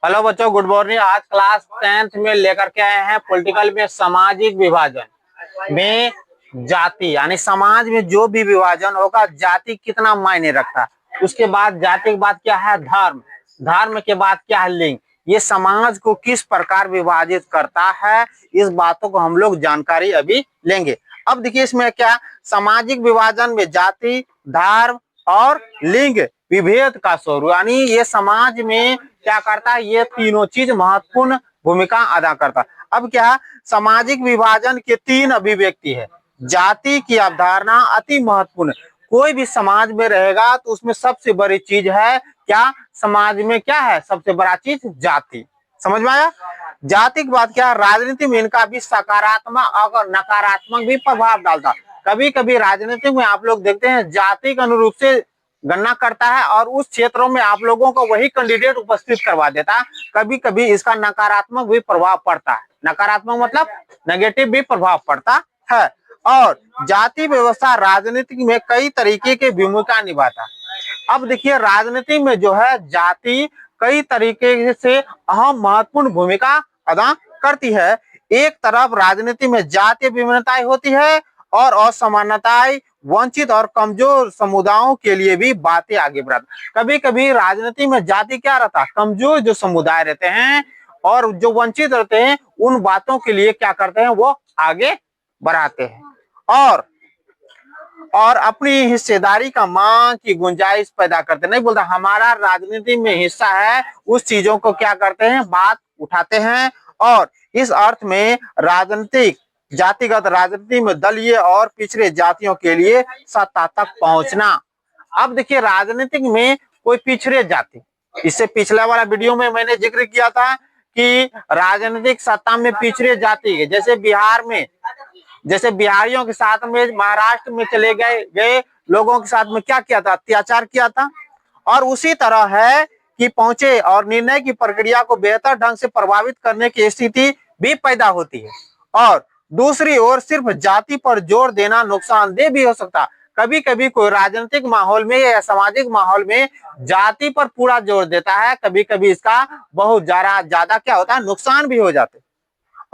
Hello बच्चों, good morning. आज class 10th में लेकर के आए हैं पॉलिटिकल में सामाजिक विभाजन में जाति, यानी समाज में जो भी विभाजन होगा जाति कितना मायने रखता है। उसके बाद जाति के बाद क्या है धर्म, धर्म के बाद क्या है लिंग। ये समाज को किस प्रकार विभाजित करता है, इस बातों को हम लोग जानकारी अभी लेंगे। अब देखिए इसमें क्या सामाजिक विभाजन में जाति, धर्म और लिंग विभेद का स्वरूप, यानी ये समाज में क्या करता है, ये तीनों चीज महत्वपूर्ण भूमिका अदा करता है। अब क्या सामाजिक विभाजन के तीन अभिव्यक्ति है। जाति की अवधारणा अति महत्वपूर्ण, कोई भी समाज में रहेगा तो उसमें सबसे बड़ी चीज है क्या, समाज में क्या है सबसे बड़ा चीज, जाति। समझ में आया। जाति के बाद क्या, राजनीति में इनका भी सकारात्मक और नकारात्मक भी प्रभाव डालता। कभी कभी राजनीति में आप लोग देखते हैं जाति के अनुरूप से गणना करता है और उस क्षेत्रों में आप लोगों को वही कैंडिडेट उपस्थित करवा देता। कभी कभी इसका नकारात्मक भी प्रभाव पड़ता है, नकारात्मक मतलब नेगेटिव भी प्रभाव पड़ता है। और जाति व्यवस्था राजनीति में कई तरीके की भूमिका निभाता। अब देखिए राजनीति में जो है जाति कई तरीके से अहम महत्वपूर्ण भूमिका अदा करती है। एक तरफ राजनीति में जातीय विभिन्नताएं होती है और असमानताएं वंचित और कमजोर समुदायों के लिए भी बातें आगे बढ़ाता। कभी कभी राजनीति में जाति क्या रहता है, कमजोर जो समुदाय रहते हैं और जो वंचित रहते हैं उन बातों के लिए क्या करते हैं, वो आगे बढ़ाते हैं और अपनी हिस्सेदारी का मांग की गुंजाइश पैदा करते। नहीं बोलता हमारा राजनीति में हिस्सा है, उस चीजों को क्या करते हैं, बात उठाते हैं। और इस अर्थ में राजनीतिक जातिगत राजनीति में दलीय और पिछड़े जातियों के लिए सत्ता तक पहुंचना। अब देखिए राजनीतिक में कोई पिछड़े जाति, इससे पिछला वाला वीडियो में मैंने जिक्र किया था कि राजनीतिक सत्ता में पिछड़े जाति, जैसे बिहार में, जैसे बिहारियों के साथ में महाराष्ट्र में चले गए लोगों के साथ में क्या किया था, अत्याचार किया था। और उसी तरह है कि पहुंचे और निर्णय की प्रक्रिया को बेहतर ढंग से प्रभावित करने की स्थिति भी पैदा होती है। और दूसरी ओर सिर्फ जाति पर जोर देना नुकसानदेह भी हो सकता। कभी कभी कोई राजनीतिक माहौल में या सामाजिक माहौल में जाति पर पूरा जोर देता है, कभी कभी इसका बहुत ज्यादा क्या होता है, नुकसान भी हो जाते।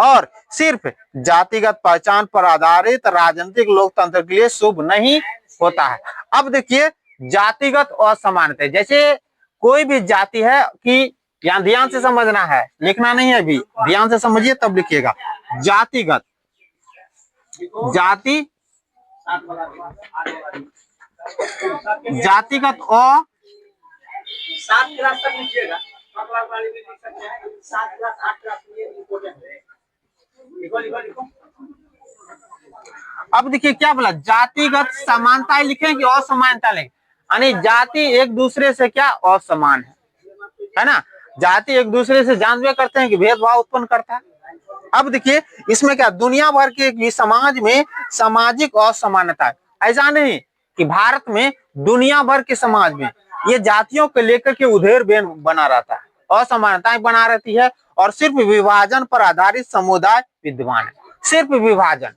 और सिर्फ जातिगत पहचान पर आधारित राजनीतिक लोकतंत्र के लिए शुभ नहीं होता है। अब देखिए जातिगत असमानता, जैसे कोई भी जाति है कि यहाँ ध्यान से समझना है, लिखना नहीं है, अभी ध्यान से समझिए तब लिखिएगा। जातिगत, जाति जातिगत और अब देखिए क्या बोला, जातिगत समानता लिखेंगे और समानता लिखेंगे, यानी जाति एक दूसरे से क्या असमान है ना। जाति एक दूसरे से जानबे करते हैं कि भेदभाव उत्पन्न करता है। अब देखिए इसमें क्या, दुनिया भर के समाज में सामाजिक असमानता है। ऐसा नहीं कि भारत में, दुनिया भर के समाज में ये जातियों को लेकर के उधेड़ बना रहता है, असमानताएं बना रहती है और सिर्फ विभाजन पर आधारित समुदाय विद्यमान है, सिर्फ विभाजन।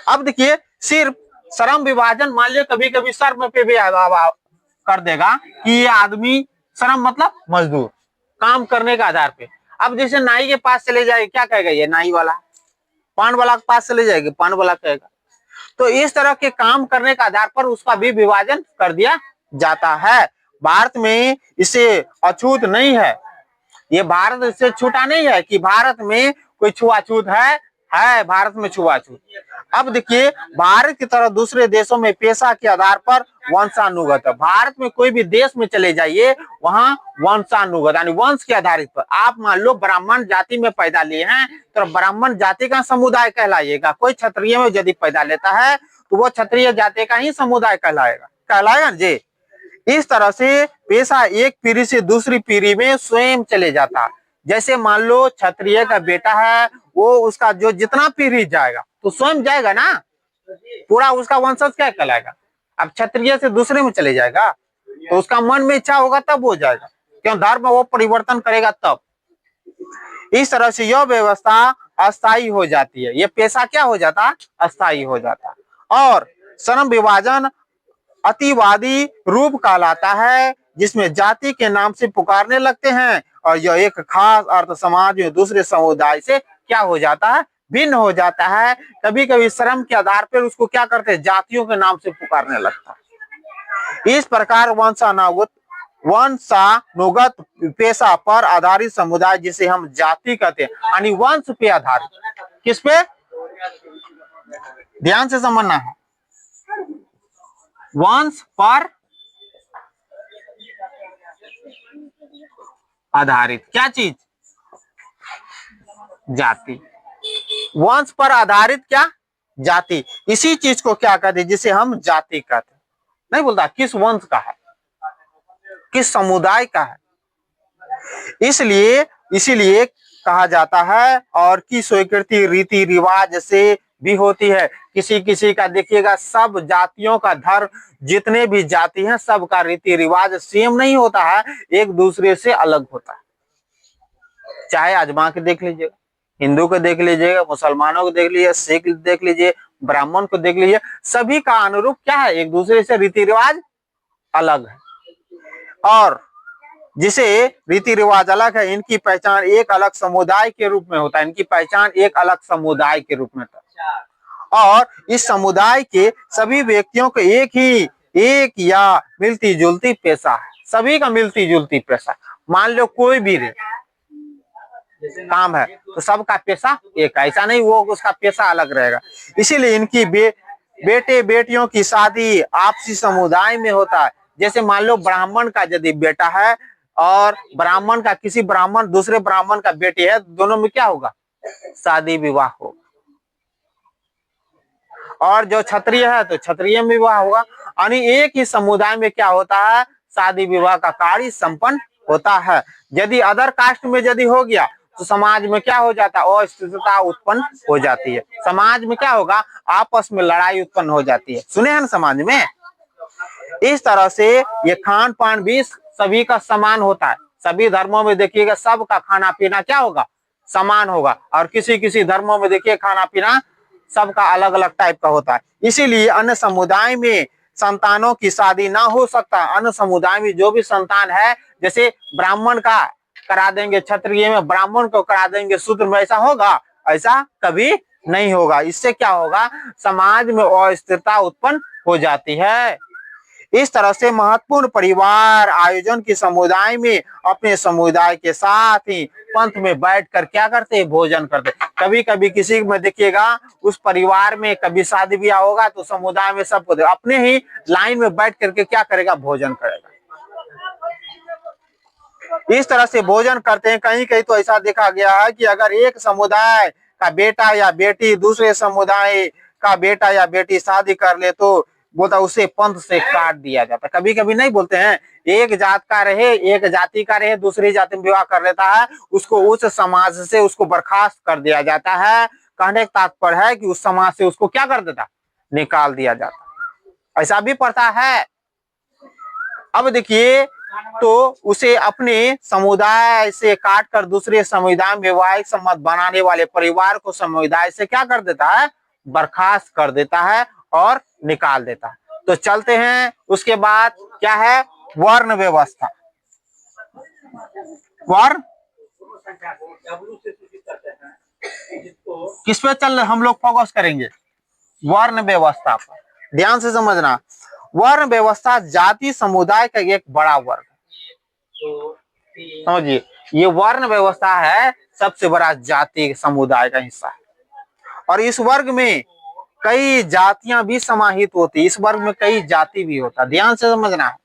अब देखिए सिर्फ श्रम विभाजन, मान लिया कभी कभी श्रम पे भी कर देगा कि ये आदमी, श्रम मतलब मजदूर, काम करने के आधार पे। अब जैसे नाई के पास चले जाएगी, क्या कहेगा, ये नाई वाला। पान वाला के पास चले जाएगी, पान वाला कहेगा। तो इस तरह के काम करने के आधार पर उसका भी विभाजन कर दिया जाता है। भारत में इसे अछूत नहीं है, ये भारत इससे छूटा नहीं है कि भारत में कोई छुआछूत है भारत में छुआछूत। अब देखिए भारत की तरह दूसरे देशों में पेशा के आधार पर वंशानुगत है। भारत में कोई भी देश में चले जाइए, वहां वंशानुगत यानी वंश के आधारित पर, आप मान लो ब्राह्मण जाति में पैदा लिए हैं तो ब्राह्मण जाति का समुदाय कहलाइएगा। कोई क्षत्रिय में यदि पैदा लेता है तो वो क्षत्रिय जाति का ही समुदाय कहलाएगा जी। इस तरह से पेशा एक पीढ़ी से दूसरी पीढ़ी में स्वयं चले जाता। जैसे मान लो क्षत्रिय का बेटा है, वो उसका जो जितना पीढ़ी जाएगा तो स्वयं जाएगा ना, पूरा उसका वंशज क्या कहलाएगा। अब क्षत्रिय से दूसरे में चले जाएगा तो उसका मन में इच्छा होगा तब हो जाएगा, क्यों, धर्म वो परिवर्तन करेगा तब। इस तरह से यह व्यवस्था अस्थायी हो जाती है, ये पेशा क्या हो जाता, अस्थायी हो जाता। और श्रम विभाजन अतिवादी रूप कहलाता है, जिसमें जाति के नाम से पुकारने लगते हैं और यह एक खास अर्थ समाज में दूसरे समुदाय से क्या हो जाता है, भिन्न हो जाता है। कभी कभी श्रम के आधार पर उसको क्या करते हैं, जातियों के नाम से पुकारने लगता है। इस प्रकार वंशानुगत पेशा पर आधारित समुदाय जिसे हम जाति कहते हैं, यानी वंश पे आधारित, किस पे, ध्यान से समझना है, वंश पर आधारित क्या चीज, जाति, वंश पर आधारित क्या, जाति, इसी चीज को क्या कहते हैं, जिसे हम जाति कहते हैं। नहीं बोलता किस वंश का है, किस समुदाय का है, इसीलिए कहा जाता है। और की स्वीकृति रीति रिवाज से भी होती है। किसी किसी का देखिएगा, सब जातियों का धर्म, जितने भी जाति हैं सबका रीति रिवाज सेम नहीं होता है, एक दूसरे से अलग होता है। चाहे आजमा के देख लीजिएगा, हिंदू को देख लीजिएगा, मुसलमानों को देख लीजिए, सिख देख लीजिए, ब्राह्मण को देख लीजिए, सभी का अनुरूप क्या है, एक दूसरे से रीति रिवाज अलग है। और जिसे रीति रिवाज अलग है, इनकी पहचान एक अलग समुदाय के रूप में होता है, इनकी पहचान एक अलग समुदाय के रूप में होता है। और इस समुदाय के सभी व्यक्तियों को एक या मिलती जुलती पेशा है, सभी का मिलती जुलती पेशा। मान लो कोई भी काम है तो सबका पेशा एक, ऐसा नहीं वो उसका पेशा अलग रहेगा। इसीलिए इनकी बेटे बेटियों की शादी आपसी समुदाय में होता है। जैसे मान लो ब्राह्मण का यदि बेटा है और ब्राह्मण का किसी ब्राह्मण दूसरे ब्राह्मण का बेटी है, दोनों में क्या होगा, शादी विवाह होगा। और जो क्षत्रिय है तो क्षत्रिय में विवाह होगा। यानी एक ही समुदाय में क्या होता है, शादी विवाह का कार्य संपन्न होता है। यदि अदर कास्ट में यदि हो गया तो समाज में क्या हो जाता है, अस्थिरता उत्पन्न हो जाती है। समाज में क्या होगा, आपस में लड़ाई उत्पन्न हो जाती है। सुने हैं ना, समाज में इस तरह से ये खान पान भी सभी का समान होता है। सभी धर्मों में देखिएगा सबका खाना पीना क्या होगा, समान होगा। और किसी किसी धर्मों में देखिए खाना पीना सबका अलग अलग टाइप का होता है। इसीलिए अन्य समुदाय में संतानों की शादी ना हो सकता। अन्य समुदाय में जो भी संतान है, जैसे ब्राह्मण का करा देंगे क्षत्रिय में, ब्राह्मण को करा देंगे शूद्र में, ऐसा होगा, ऐसा कभी नहीं होगा। इससे क्या होगा, समाज में अस्थिरता उत्पन्न हो जाती है। इस तरह से महत्वपूर्ण परिवार आयोजन की समुदाय में अपने समुदाय के साथ ही पंथ में बैठकर क्या करते हैं, भोजन करते। कभी कभी किसी में देखिएगा उस परिवार में कभी शादी ब्याह होगा तो समुदाय में सबको अपने ही लाइन में बैठ करके क्या करेगा, भोजन करेगा। इस तरह से भोजन करते हैं। कहीं कहीं तो ऐसा देखा गया है कि अगर एक समुदाय का बेटा या बेटी दूसरे समुदाय का बेटा या बेटी शादी कर ले तो बोलता उसे पंथ से काट दिया जाता। कभी कभी नहीं बोलते हैं, एक जात का रहे, एक जाति का रहे, दूसरी जाति में विवाह कर लेता है, उसको उस समाज से उसको बर्खास्त कर दिया जाता है। कहने का तात्पर्य है कि उस समाज से उसको क्या कर देता, निकाल दिया जाता। ऐसा भी पड़ता है। अब देखिए, तो उसे अपने समुदाय से काट कर दूसरे समुदाय में वैवाहिक संबंध बनाने वाले परिवार को समुदाय से क्या कर देता है, बर्खास्त कर देता है और निकाल देता है। तो चलते हैं, उसके बाद क्या है, वर्ण व्यवस्था। वर्ण किस पे चल हम लोग फोकस करेंगे, वर्ण व्यवस्था पर। ध्यान से समझना, वर्ण व्यवस्था जाति समुदाय का एक बड़ा वर्ग है। समझिए, ये वर्ण व्यवस्था है सबसे बड़ा जाति समुदाय का हिस्सा है। और इस वर्ग में कई जातियां भी समाहित होती, इस वर्ग में कई जाति भी होता। ध्यान से समझना है।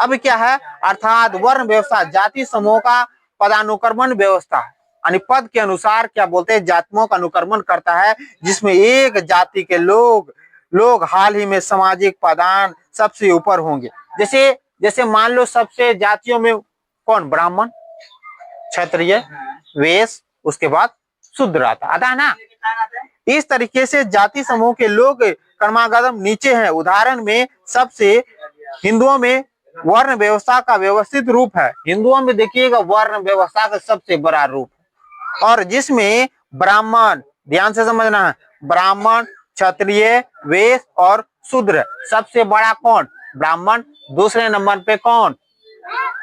अब क्या है, अर्थात वर्ण व्यवस्था जाति समूह का पदानुक्रमण व्यवस्था है। यानी पद के अनुसार क्या बोलते हैं, जातियों का अनुक्रमण करता है, जिसमें एक जाति के लोग हाल ही में सामाजिक पदान सबसे ऊपर होंगे। जैसे मान लो सबसे जातियों में कौन, ब्राह्मण, क्षत्रिय, वैश्य, उसके बाद शूद्र आता है ना। इस तरीके से जाति समूह के लोग क्रमागत नीचे हैं। उदाहरण में सबसे हिंदुओं में वर्ण व्यवस्था का व्यवस्थित रूप है। हिंदुओं में देखिएगा वर्ण व्यवस्था का सबसे बड़ा रूप, और जिसमें ब्राह्मण, ध्यान से समझना है, ब्राह्मण, क्षत्रिय, वैश्य और शूद्र। सबसे बड़ा कौन, ब्राह्मण, दूसरे नंबर पे कौन,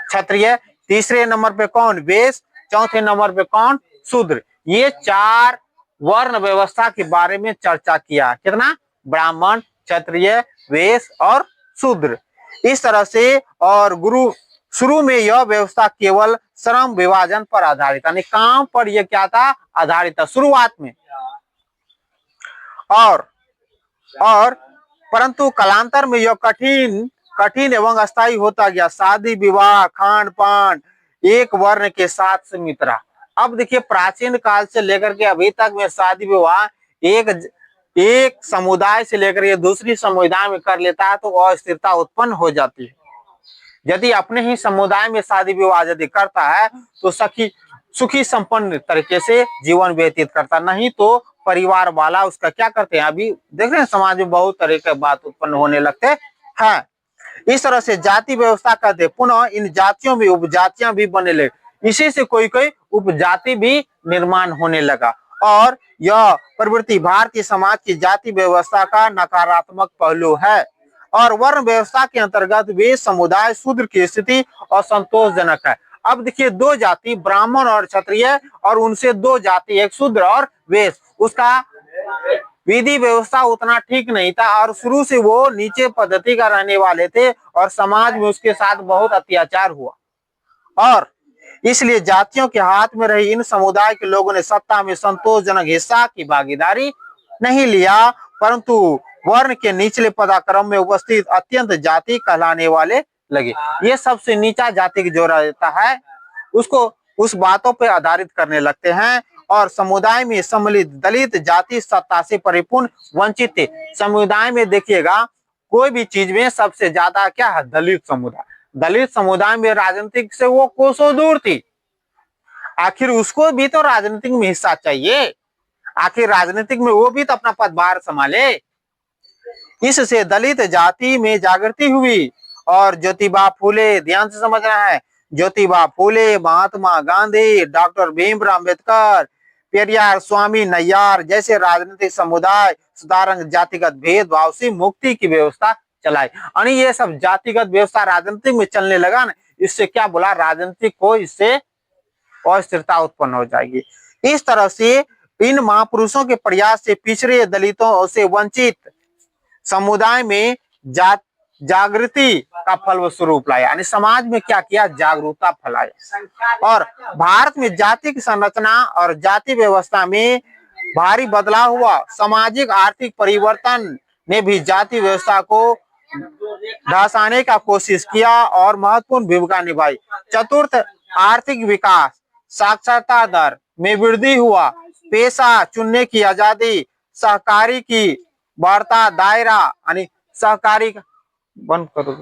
क्षत्रिय, तीसरे नंबर पे कौन? वैश्य। चौथे नंबर पे कौन? शूद्र। ये 4 वर्ण व्यवस्था के बारे में चर्चा किया। कितना? ब्राह्मण, क्षत्रिय, वैश्य और शूद्र। इस तरह से और गुरु शुरू में यह व्यवस्था केवल श्रम विभाजन पर आधारित, यानी काम पर यह क्या था? आधारित था शुरुआत में। और परंतु कालांतर में यह कठिन एवं अस्थायी होता गया। शादी विवाह, खान पान एक वर्ण के साथ सीमित रहा। अब देखिए, प्राचीन काल से लेकर के अभी तक में शादी विवाह एक समुदाय से लेकर के दूसरी समुदाय में कर लेता है तो अस्थिरता उत्पन्न हो जाती है। यदि अपने ही समुदाय में शादी विवाह यदि करता है तो सुखी संपन्न तरीके से जीवन व्यतीत करता, नहीं तो परिवार वाला उसका क्या करते हैं? अभी देख रहे हैं समाज में बहुत तरह के बात उत्पन्न होने लगते हैं। इस तरह से जाति व्यवस्था कहते हैं। पुनः इन जातियों में उपजातियां भी बनने लगे। इसी से कोई कोई उपजाति भी निर्माण होने लगा और यह प्रवृत्ति भारतीय समाज की जाति व्यवस्था का नकारात्मक पहलू है। और वर्ण व्यवस्था के अंतर्गत वे समुदाय शूद्र की स्थिति असंतोषजनक है। अब देखिए, 2 जाति ब्राह्मण और क्षत्रिय, और उनसे 2 जाति, एक शूद्र और वैश्य। उसका विधि व्यवस्था उतना ठीक नहीं था और शुरू से वो नीचे पद्धति का रहने वाले थे और समाज में उसके साथ बहुत अत्याचार हुआ। और इसलिए जातियों के हाथ में रही इन समुदाय के लोगों ने सत्ता में संतोषजनक हिस्सा की भागीदारी नहीं लिया, परंतु वर्ण के निचले पदाक्रम में उपस्थित अत्यंत जाति कहलाने वाले लगे। ये सबसे नीचा जाति जो रहता है उसको उस बातों पर आधारित करने लगते हैं और समुदाय में सम्मिलित दलित जाति सत्ता से परिपूर्ण वंचित थे। समुदाय में देखिएगा, कोई भी चीज में सबसे ज्यादा क्या है? दलित समुदाय। दलित समुदाय में राजनीतिक से वो कोसों दूर थी। आखिर उसको भी तो राजनीतिक में हिस्सा चाहिए, आखिर राजनीतिक में वो भी तो अपना पदभार संभाले। इससे दलित जाति में जागृति हुई और ज्योतिबा फूले, ध्यान से समझना है, ज्योतिबा फूले, महात्मा गांधी, डॉक्टर भीमराव अम्बेडकर, पेरियार, स्वामी नैयार जैसे राजनीतिक समुदाय सुधारक जातिगत भेदभाव से मुक्ति की व्यवस्था चलाई। यानी ये सब जातिगत व्यवस्था राजनीतिक में चलने लगा ना, इससे क्या बोला? राजनीतिक को इससे अस्थिरता उत्पन्न हो जाएगी। इस तरह से इन महापुरुषों के प्रयास से पिछड़े दलितों से वंचित समुदाय में जागृति का फलस्वरूप लाया, यानी समाज में क्या किया? जागरूकता फैलाया। और भारत में जाति की संरचना और जाति व्यवस्था में भारी बदलाव हुआ। सामाजिक आर्थिक परिवर्तन ने भी जाति व्यवस्था को धसाने का कोशिश किया और महत्वपूर्ण भूमिका निभाई। चतुर्थ, आर्थिक विकास, साक्षरता दर में वृद्धि हुआ, पेशा चुनने की आजादी, सहकारी की बढ़ता दायरा, यानी सहकारी बंद करो।